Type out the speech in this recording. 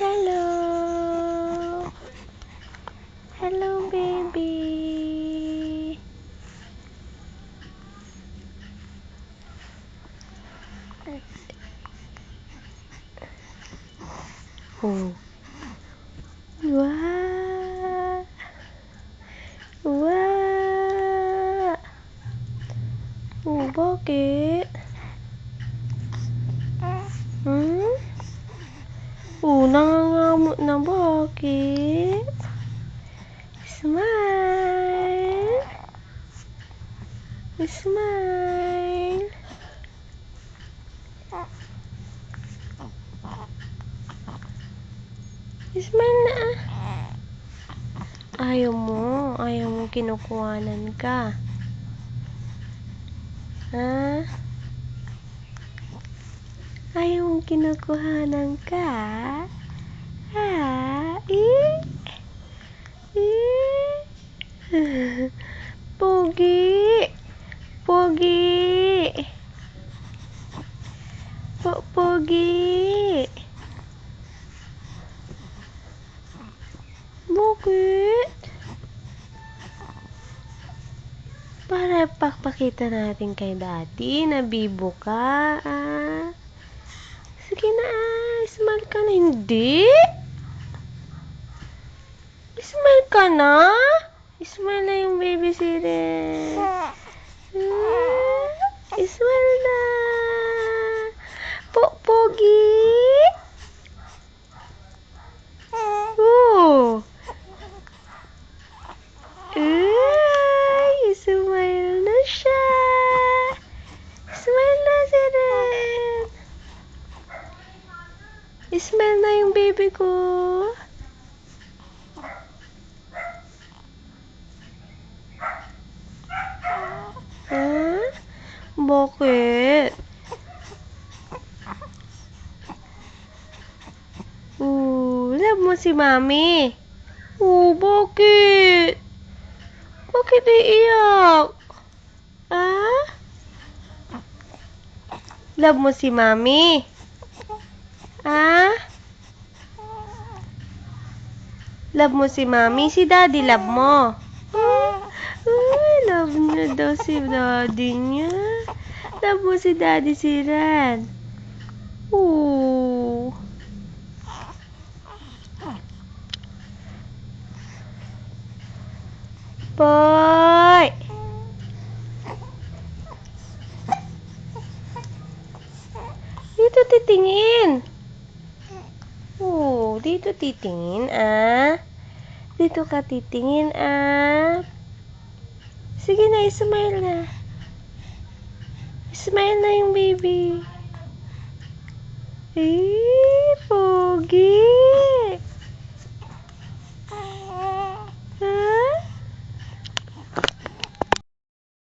Hello. Hello, baby. Oh. Wow. Wow. Oh, bakit? Oh, nangangamot na, bakit? Smile. Smile. Smile na, Ayaw mo kinukuhanan ka. Ha? Ayaw mo kinukuhanan ka? Ha? Pogi. Pogi. Pogi. Bakit? Para pakita natin kay Daddy na bibo ka, Sige na, smile ka na. Hindi? Smile ka na? Smile na yung baby siren. Smile na. Pogi. Oh. Smile na siya. Smile na siren. Smile na yung baby ko. Bakit? Love mo si Mami. Bakit? Bakit iiyak? Love mo si Mami? Love mo si Mami? Si Daddy love mo? Love niya daw si Daddy niya. Love mo si Daddy Siren. Boy! Dito titingin. Dito titingin, Dito ka titingin, Sige na, smile na. Smile na yung baby. Pogi.